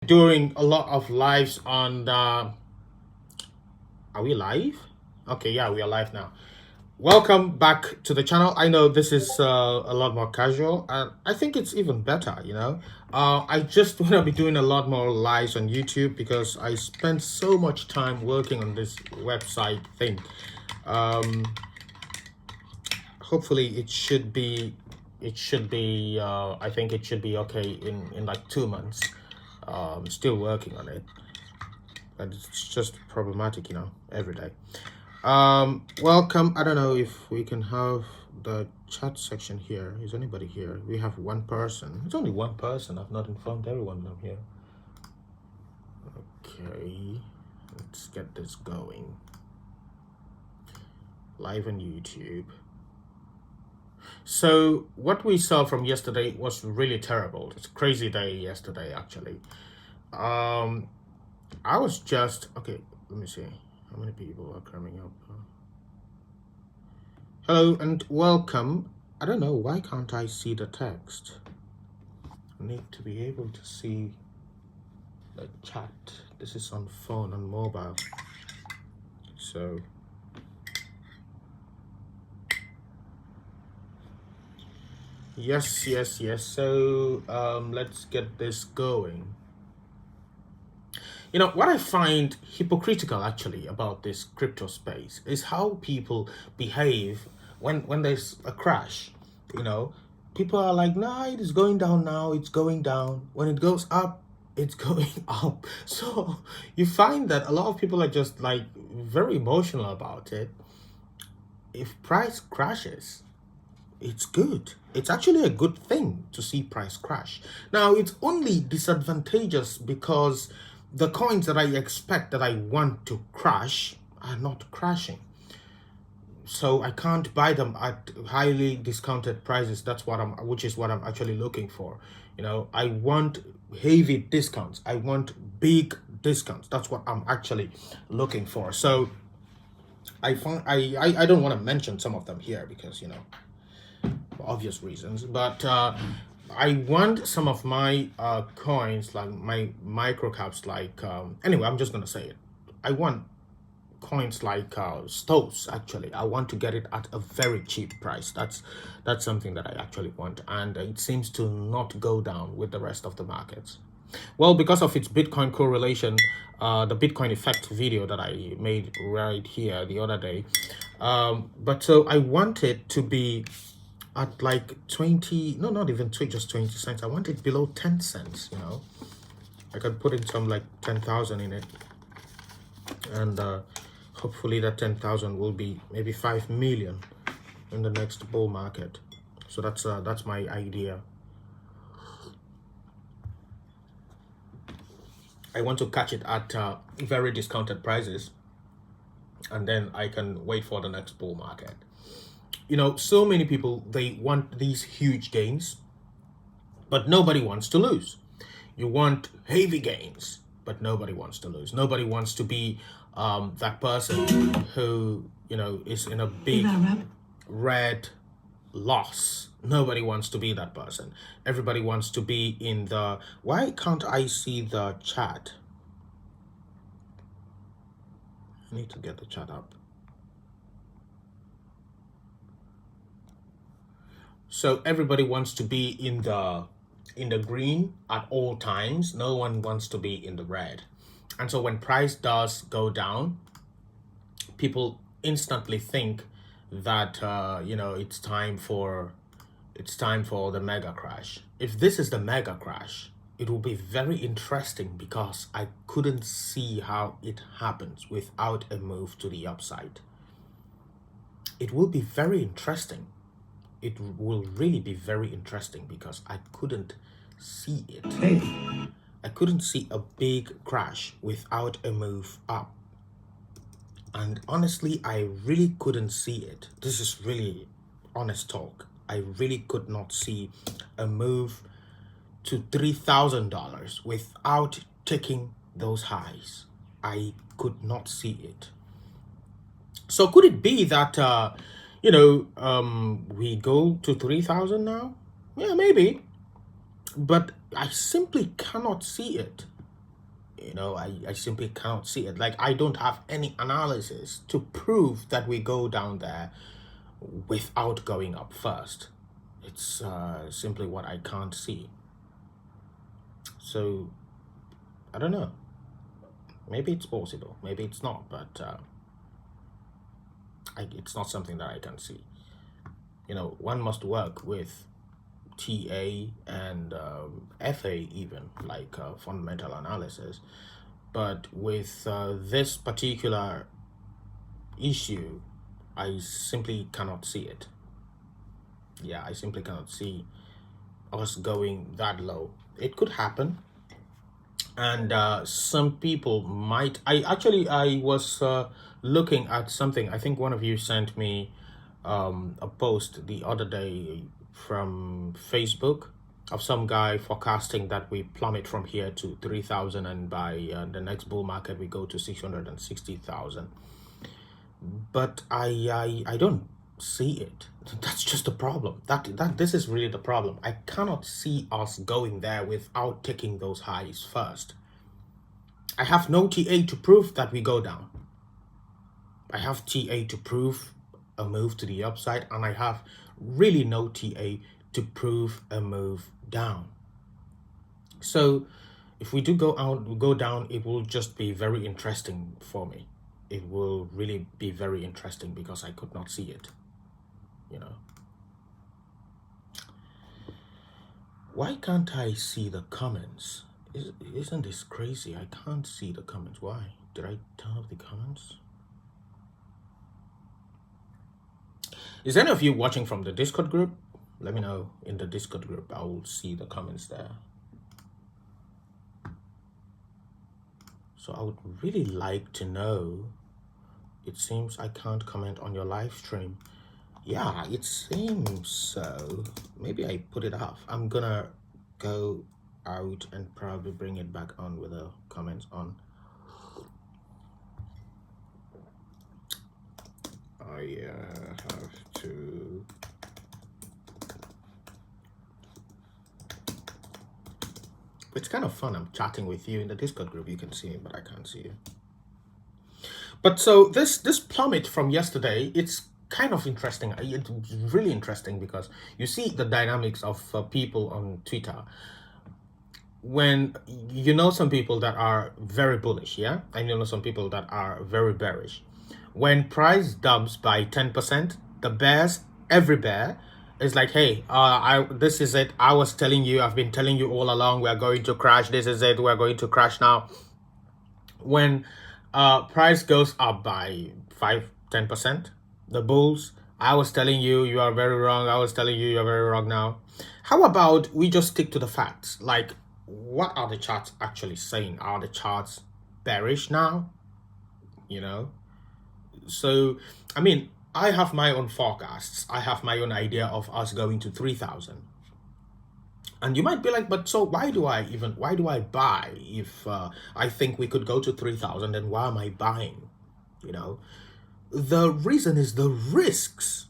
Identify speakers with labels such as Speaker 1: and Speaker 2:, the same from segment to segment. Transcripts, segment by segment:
Speaker 1: doing a lot of lives on the... Are we live? Okay, yeah, we are live now. Welcome back to the channel. I know this is a lot more casual, and I think it's even better. I just want to be doing a lot more lives on YouTube because I spent so much time working on this website thing. Hopefully it should be I think it should be okay in like 2 months. Still working on it, but it's just problematic, every day. Welcome. I don't know if we can have the chat section here. Is anybody here? We have one person. It's only one person. I've not informed everyone I'm here. Okay, let's get this going. Live on YouTube. So what we saw from yesterday was really terrible. It's a crazy day yesterday, actually. I was just okay. Let me see how many people are coming up. Hello and welcome. I don't know, why can't I see the text? I need to be able to see the chat. This is on phone, on mobile. So yes. So let's get this going. What I find hypocritical actually about this crypto space is how people behave when there's a crash. People are like, nah, it is going down now, it's going down. When it goes up, it's going up. So you find that a lot of people are just like very emotional about it. If price crashes, it's good. It's actually a good thing to see price crash. Now, it's only disadvantageous because the coins that I expect, that I want to crash, are not crashing. So I can't buy them at highly discounted prices. Which is what I'm actually looking for. I want heavy discounts. I want big discounts. That's what I'm actually looking for. So I don't want to mention some of them here because for obvious reasons, but I want some of my coins, like my micro caps, like anyway, I'm just gonna say it. I want coins like Stones. Actually, I want to get it at a very cheap price. That's something that I actually want, and it seems to not go down with the rest of the markets. Well, because of its Bitcoin correlation, the Bitcoin effect video that I made right here the other day. But so I want it to be at like 20, no, not even 20, just 20 cents. I want it below 10 cents. I can put in some like 10,000 in it, and hopefully that 10,000 will be maybe 5 million in the next bull market. So that's my idea. I want to catch it at very discounted prices, and then I can wait for the next bull market. So many people, they want these huge gains, but nobody wants to lose. You want heavy gains, but nobody wants to lose. Nobody wants to be that person who, is in a big red loss. Nobody wants to be that person. Everybody wants to be in the... Why can't I see the chat? I need to get the chat up. So everybody wants to be in the green at all times. No one wants to be in the red. And so when price does go down, people instantly think that it's time for the mega crash. If this is the mega crash, it will be very interesting because I couldn't see how it happens without a move to the upside. It will be very interesting. It will really be very interesting because I couldn't see it. I couldn't see a big crash without a move up. And honestly, I really couldn't see it. This is really honest talk. I really could not see a move to $3,000 without taking those highs. I could not see it. So could it be that we go to 3,000 now? Yeah, maybe. But I simply cannot see it. I simply cannot see it. Like, I don't have any analysis to prove that we go down there without going up first. It's simply what I can't see. So I don't know. Maybe it's possible, maybe it's not, but it's not something that I can see. One must work with TA and FA, even like fundamental analysis. But with this particular issue, I simply cannot see it. Yeah, I simply cannot see us going that low. It could happen, and some people might. I was looking at something. I think one of you sent me a post the other day from Facebook of some guy forecasting that we plummet from here to 3,000, and by the next bull market we go to 660,000. But I don't see it. That's just the problem. That this is really the problem. I cannot see us going there without taking those highs first. I have no TA to prove that we go down. I have TA to prove a move to the upside, and I have really no TA to prove a move down. So if we do go down, it will just be very interesting for me. It will really be very interesting because I could not see it. Why can't I see the comments? Isn't this crazy? I can't see the comments. Why? Did I turn off the comments? Is any of you watching from the Discord group? Let me know in the Discord group. I will see the comments there. So I would really like to know. It seems I can't comment on your live stream. Yeah, it seems so. Maybe I put it off. I'm gonna go out and probably bring it back on with the comments on. I have to it's kind of fun. I'm chatting with you in the Discord group. You can see me, but I can't see you. But so this plummet from yesterday, it's kind of interesting. It's really interesting because you see the dynamics of people on Twitter. When some people that are very bullish, yeah, and some people that are very bearish. When price dumps by 10%, the bears, every bear, is like, hey, this is it. I was telling you, I've been telling you all along, we are going to crash. This is it. We're going to crash now. When price goes up by 5-10%, the bulls, I was telling you, you are very wrong. I was telling you, you're very wrong now. How about we just stick to the facts? Like, what are the charts actually saying? Are the charts bearish now? So, I mean, I have my own forecasts. I have my own idea of us going to 3,000. And you might be like, but so why do I buy if I think we could go to 3,000, then why am I buying? The reason is the risks.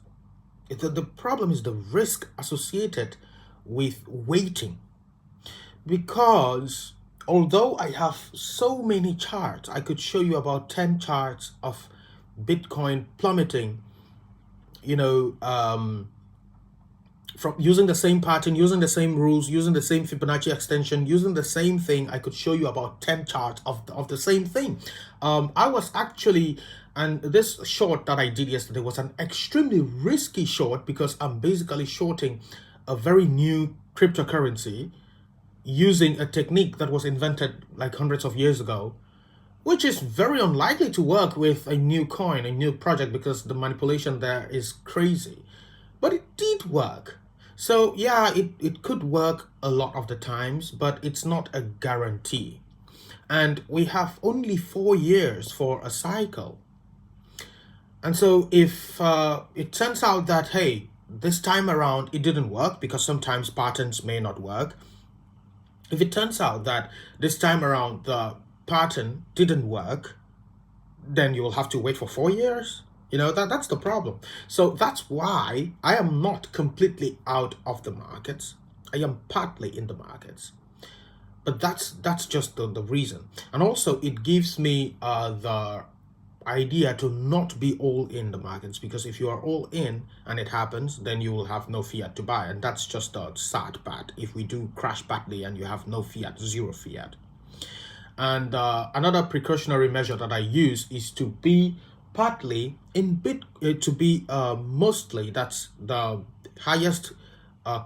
Speaker 1: The problem is the risk associated with waiting. Because although I have so many charts, I could show you about 10 charts of Bitcoin plummeting, from using the same pattern, using the same rules, using the same Fibonacci extension, using the same thing. I could show you about 10 charts of the same thing. I was actually, and this short that I did yesterday was an extremely risky short because I'm basically shorting a very new cryptocurrency using a technique that was invented like hundreds of years ago, which is very unlikely to work with a new coin, a new project, because the manipulation there is crazy. But it did work. So yeah, it could work a lot of the times, but it's not a guarantee. And we have only 4 years for a cycle. And so if it turns out that, hey, this time around it didn't work, because sometimes patterns may not work. If it turns out that this time around the pattern didn't work, then you will have to wait for 4 years. That's the problem. So that's why I am not completely out of the markets. I am partly in the markets. But that's just the reason. And also it gives me the idea to not be all in the markets, because if you are all in and it happens, then you will have no fiat to buy, and that's just a sad part. If we do crash badly and you have no fiat, zero fiat. And another precautionary measure that I use is to be partly in to be mostly, that's the highest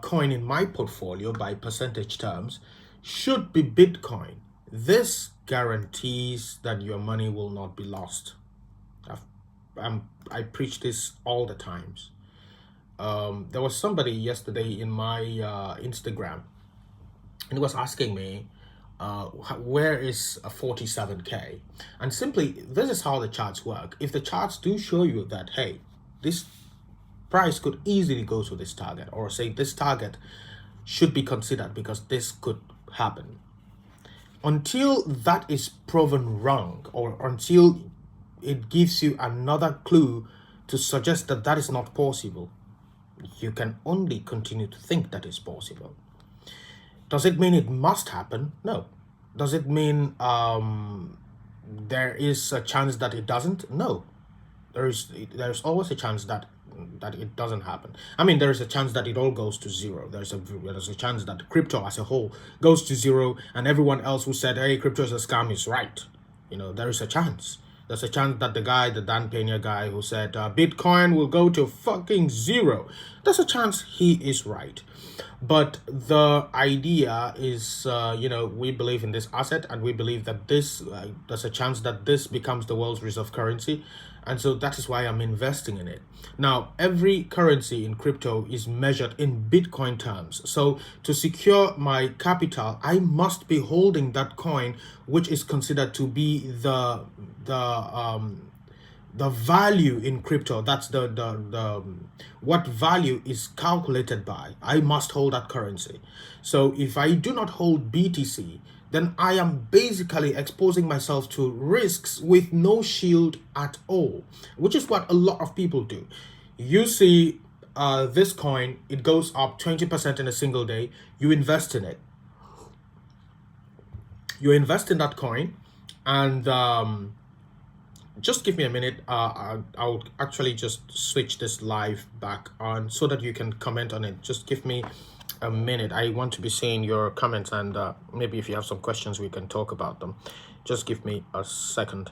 Speaker 1: coin in my portfolio by percentage terms, should be Bitcoin. This guarantees that your money will not be lost. I preach this all the times. There was somebody yesterday in my Instagram, and he was asking me, where is a 47k? And simply, this is how the charts work. If the charts do show you that, hey, this price could easily go to this target, or say this target should be considered because this could happen, until that is proven wrong, or until it gives you another clue to suggest that that is not possible, you can only continue to think that is possible. Does it mean it must happen? No. Does it mean there is a chance that it doesn't? No. There's always a chance that it doesn't happen. I mean, there is a chance that it all goes to zero. There's a chance that crypto as a whole goes to zero, and everyone else who said, hey, crypto is a scam is right. There is a chance. There's a chance that the Dan Pena guy who said Bitcoin will go to fucking zero, there's a chance he is right. But the idea is, we believe in this asset, and we believe that there's a chance that this becomes the world's reserve currency. And so that is why I'm investing in it. Now, every currency in crypto is measured in Bitcoin terms. So to secure my capital, I must be holding that coin, which is considered to be the value in crypto. That's the what value is calculated by. I must hold that currency. So if I do not hold BTC, then I am basically exposing myself to risks with no shield at all, which is what a lot of people do. You see this coin, it goes up 20% in a single day. You invest in it. You invest in that coin, and just give me a minute. I'll actually just switch this live back on so that you can comment on it. Just give me a minute. I want to be seeing your comments, and maybe if you have some questions, we can talk about them. Just give me a second.